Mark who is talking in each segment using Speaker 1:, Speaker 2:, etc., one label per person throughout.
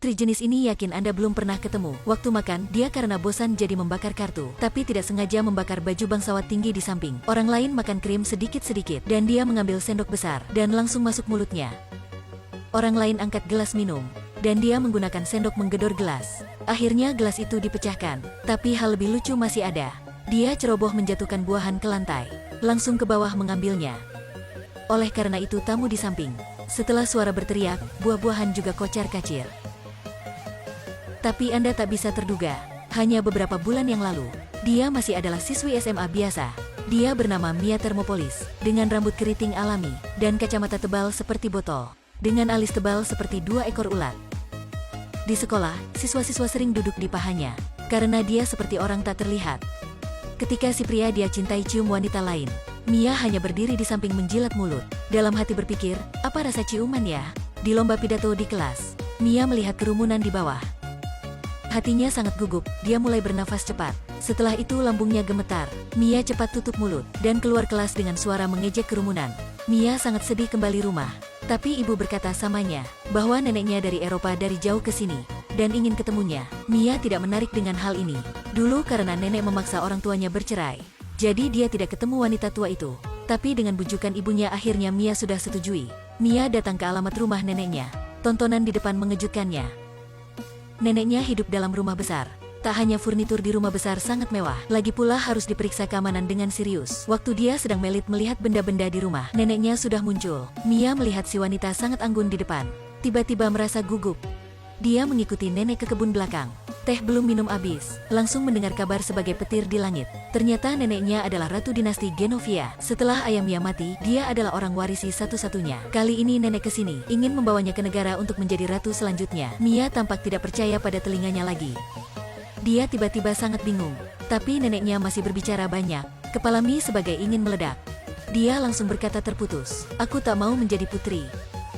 Speaker 1: Putri jenis ini yakin Anda belum pernah ketemu. Waktu makan, dia karena bosan jadi membakar kartu, tapi tidak sengaja membakar baju bangsawan tinggi di samping. Orang lain makan krim sedikit-sedikit, dan dia mengambil sendok besar, dan langsung masuk mulutnya. Orang lain angkat gelas minum, dan dia menggunakan sendok menggedor gelas. Akhirnya gelas itu dipecahkan, tapi hal lebih lucu masih ada. Dia ceroboh menjatuhkan buahan ke lantai, langsung ke bawah mengambilnya. Oleh karena itu tamu di samping, setelah suara berteriak, buah-buahan juga kocar-kacir. Tapi Anda tak bisa terduga, hanya beberapa bulan yang lalu, dia masih adalah siswi SMA biasa. Dia bernama Mia Thermopolis, dengan rambut keriting alami, dan kacamata tebal seperti botol, dengan alis tebal seperti 2 ekor ulat. Di sekolah, siswa-siswa sering duduk di pahanya, karena dia seperti orang tak terlihat. Ketika si pria dia cintai cium wanita lain, Mia hanya berdiri di samping menjilat mulut. Dalam hati berpikir, apa rasa ciuman ya? Di lomba pidato di kelas, Mia melihat kerumunan di bawah. Hatinya sangat gugup, dia mulai bernafas cepat. Setelah itu lambungnya gemetar. Mia cepat tutup mulut, dan keluar kelas dengan suara mengejek kerumunan. Mia sangat sedih kembali rumah. Tapi ibu berkata samanya, bahwa neneknya dari Eropa dari jauh ke sini, dan ingin ketemunya. Mia tidak menarik dengan hal ini. Dulu karena nenek memaksa orang tuanya bercerai, jadi dia tidak ketemu wanita tua itu. Tapi dengan bujukan ibunya akhirnya Mia sudah setujui. Mia datang ke alamat rumah neneknya. Tontonan di depan mengejutkannya. Neneknya hidup dalam rumah besar. Tak hanya furnitur di rumah besar sangat mewah, lagi pula harus diperiksa keamanan dengan serius. Waktu dia sedang melit melihat benda-benda di rumah, neneknya sudah muncul. Mia melihat si wanita sangat anggun di depan. Tiba-tiba merasa gugup. Dia mengikuti nenek ke kebun belakang. Teh belum minum habis, langsung mendengar kabar sebagai petir di langit. Ternyata neneknya adalah Ratu Dinasti Genovia. Setelah ayah Mia mati, dia adalah orang warisi satu-satunya. Kali ini nenek kesini, ingin membawanya ke negara untuk menjadi ratu selanjutnya. Mia tampak tidak percaya pada telinganya lagi. Dia tiba-tiba sangat bingung, tapi neneknya masih berbicara banyak. Kepala Mia sebagai ingin meledak. Dia langsung berkata terputus, "Aku tak mau menjadi putri."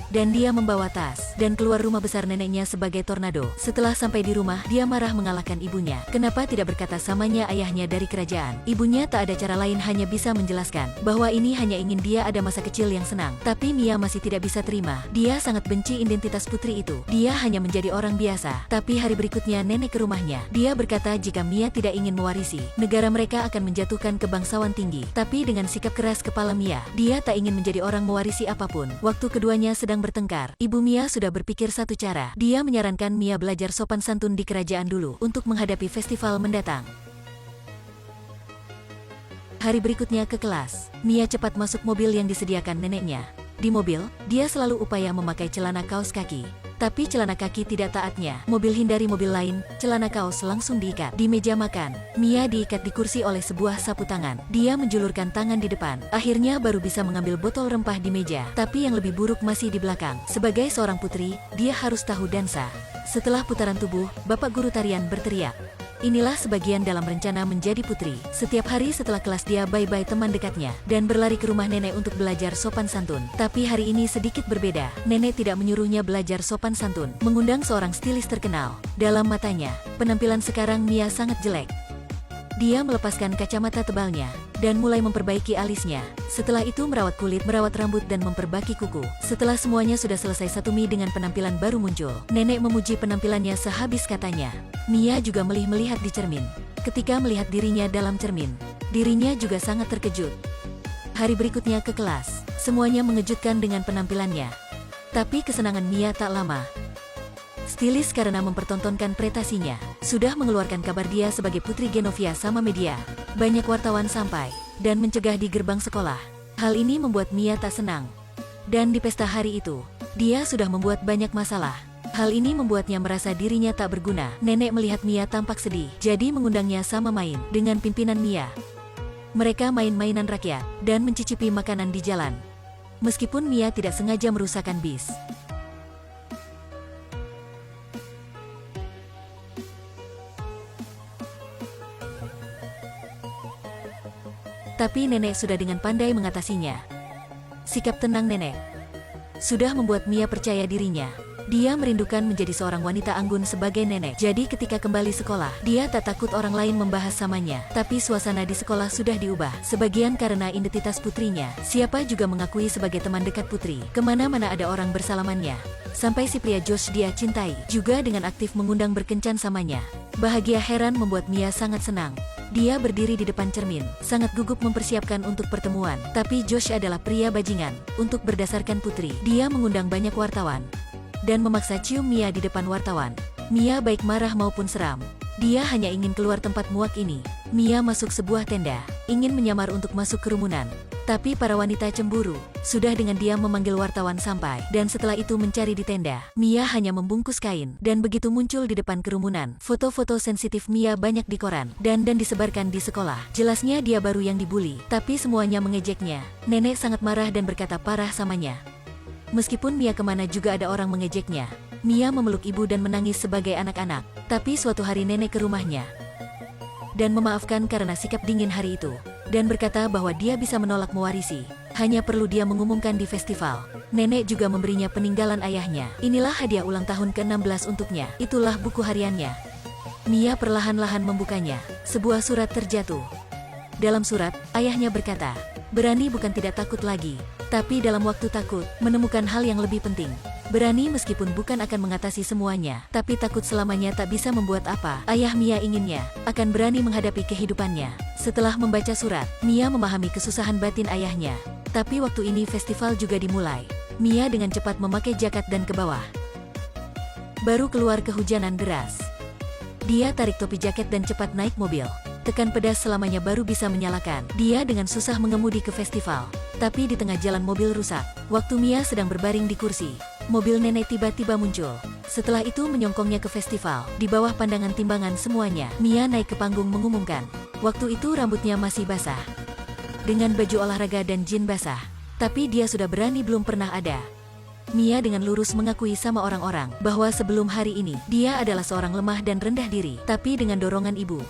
Speaker 1: Dan dia membawa tas, dan keluar rumah besar neneknya sebagai tornado. Setelah sampai di rumah, dia marah mengalahkan ibunya. Kenapa tidak berkata samanya ayahnya dari kerajaan? Ibunya tak ada cara lain hanya bisa menjelaskan, bahwa ini hanya ingin dia ada masa kecil yang senang. Tapi Mia masih tidak bisa terima. Dia sangat benci identitas putri itu. Dia hanya menjadi orang biasa. Tapi hari berikutnya nenek ke rumahnya. Dia berkata jika Mia tidak ingin mewarisi, negara mereka akan menjatuhkan ke bangsawan tinggi. Tapi dengan sikap keras kepala Mia, dia tak ingin menjadi orang mewarisi apapun. Waktu keduanya sedang bertengkar, ibu Mia sudah berpikir satu cara. Dia menyarankan Mia belajar sopan santun di kerajaan dulu untuk menghadapi festival mendatang. Hari berikutnya ke kelas, Mia cepat masuk mobil yang disediakan neneknya. Di mobil, dia selalu upaya memakai celana kaos kaki. Tapi celana kaki tidak taatnya. Mobil hindari mobil lain, celana kaos langsung diikat. Di meja makan, Mia diikat di kursi oleh sebuah sapu tangan. Dia menjulurkan tangan di depan. Akhirnya baru bisa mengambil botol rempah di meja. Tapi yang lebih buruk masih di belakang. Sebagai seorang putri, dia harus tahu dansa. Setelah putaran tubuh, Bapak Guru Tarian berteriak. Inilah sebagian dalam rencana menjadi putri. Setiap hari setelah kelas dia bye-bye teman dekatnya, dan berlari ke rumah nenek untuk belajar sopan santun. Tapi hari ini sedikit berbeda. Nenek tidak menyuruhnya belajar sopan santun, mengundang seorang stilis terkenal. Dalam matanya, penampilan sekarang Mia sangat jelek. Dia melepaskan kacamata tebalnya, dan mulai memperbaiki alisnya. Setelah itu merawat kulit, merawat rambut, dan memperbaiki kuku. Setelah semuanya sudah selesai, satu Mia dengan penampilan baru muncul. Nenek memuji penampilannya sehabis katanya. Mia juga melihat di cermin. Ketika melihat dirinya dalam cermin, dirinya juga sangat terkejut. Hari berikutnya ke kelas, semuanya mengejutkan dengan penampilannya. Tapi kesenangan Mia tak lama. Stilis karena mempertontonkan prestasinya, sudah mengeluarkan kabar dia sebagai Putri Genovia sama media. Banyak wartawan sampai, dan mencegah di gerbang sekolah. Hal ini membuat Mia tak senang. Dan di pesta hari itu, dia sudah membuat banyak masalah. Hal ini membuatnya merasa dirinya tak berguna. Nenek melihat Mia tampak sedih, jadi mengundangnya sama main dengan pimpinan Mia. Mereka main mainan rakyat, dan mencicipi makanan di jalan. Meskipun Mia tidak sengaja merusakkan bis. Tapi nenek sudah dengan pandai mengatasinya. Sikap tenang nenek sudah membuat Mia percaya dirinya. Dia merindukan menjadi seorang wanita anggun sebagai nenek. Jadi ketika kembali sekolah, dia tak takut orang lain membahas samanya. Tapi suasana di sekolah sudah diubah. Sebagian karena identitas putrinya. Siapa juga mengakui sebagai teman dekat putri. Kemana-mana ada orang bersalamannya. Sampai si pria Josh dia cintai, juga dengan aktif mengundang berkencan samanya. Bahagia heran membuat Mia sangat senang. Dia berdiri di depan cermin, sangat gugup mempersiapkan untuk pertemuan. Tapi Josh adalah pria bajingan. Untuk berdasarkan putri, dia mengundang banyak wartawan dan memaksa cium Mia di depan wartawan. Mia baik marah maupun seram. Dia hanya ingin keluar tempat muak ini. Mia masuk sebuah tenda, ingin menyamar untuk masuk kerumunan. Tapi para wanita cemburu. Sudah dengan diam memanggil wartawan sampai, dan setelah itu mencari di tenda. Mia hanya membungkus kain, dan begitu muncul di depan kerumunan. Foto-foto sensitif Mia banyak di koran, dan disebarkan di sekolah. Jelasnya dia baru yang dibully, tapi semuanya mengejeknya. Nenek sangat marah dan berkata parah samanya. Meskipun Mia kemana juga ada orang mengejeknya. Mia memeluk ibu dan menangis sebagai anak-anak. Tapi suatu hari nenek ke rumahnya dan memaafkan karena sikap dingin hari itu. Dan berkata bahwa dia bisa menolak mewarisi. Hanya perlu dia mengumumkan di festival. Nenek juga memberinya peninggalan ayahnya. Inilah hadiah ulang tahun ke-16 untuknya. Itulah buku hariannya. Mia perlahan-lahan membukanya. Sebuah surat terjatuh. Dalam surat, ayahnya berkata, berani bukan tidak takut lagi. Tapi dalam waktu takut, menemukan hal yang lebih penting. Berani meskipun bukan akan mengatasi semuanya, tapi takut selamanya tak bisa membuat apa. Ayah Mia inginnya, akan berani menghadapi kehidupannya. Setelah membaca surat, Mia memahami kesusahan batin ayahnya. Tapi waktu ini festival juga dimulai. Mia dengan cepat memakai jaket dan ke bawah. Baru keluar kehujanan deras. Dia tarik topi jaket dan cepat naik mobil. Tekan pedas selamanya baru bisa menyalakan. Dia dengan susah mengemudi ke festival. Tapi di tengah jalan mobil rusak. Waktu Mia sedang berbaring di kursi, mobil nenek tiba-tiba muncul. Setelah itu menyongkongnya ke festival. Di bawah pandangan timbangan semuanya, Mia naik ke panggung mengumumkan. Waktu itu rambutnya masih basah, dengan baju olahraga dan jin basah. Tapi dia sudah berani belum pernah ada. Mia dengan lurus mengakui sama orang-orang bahwa sebelum hari ini, dia adalah seorang lemah dan rendah diri. Tapi dengan dorongan ibu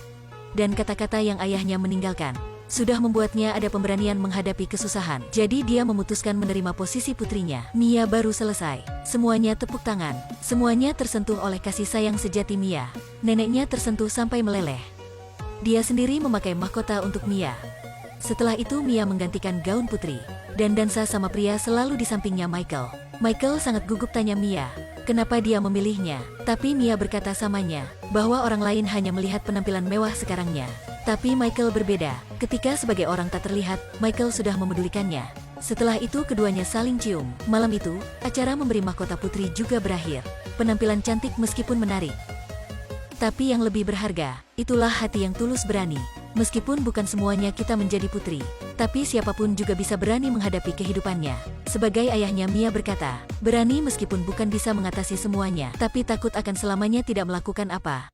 Speaker 1: dan kata-kata yang ayahnya meninggalkan, sudah membuatnya ada pemberanian menghadapi kesusahan. Jadi dia memutuskan menerima posisi putrinya. Mia baru selesai. Semuanya tepuk tangan. Semuanya tersentuh oleh kasih sayang sejati Mia. Neneknya tersentuh sampai meleleh. Dia sendiri memakai mahkota untuk Mia. Setelah itu Mia menggantikan gaun putri dan dansa sama pria selalu di sampingnya Michael. Michael sangat gugup tanya Mia, kenapa dia memilihnya. Tapi Mia berkata samanya, bahwa orang lain hanya melihat penampilan mewah sekarangnya. Tapi Michael berbeda. Ketika sebagai orang tak terlihat, Michael sudah memedulikannya. Setelah itu keduanya saling cium. Malam itu, acara memberi mahkota putri juga berakhir. Penampilan cantik meskipun menarik. Tapi yang lebih berharga, itulah hati yang tulus berani. Meskipun bukan semuanya kita menjadi putri, tapi siapapun juga bisa berani menghadapi kehidupannya. Sebagai ayahnya Mia berkata, berani meskipun bukan bisa mengatasi semuanya, tapi takut akan selamanya tidak melakukan apa.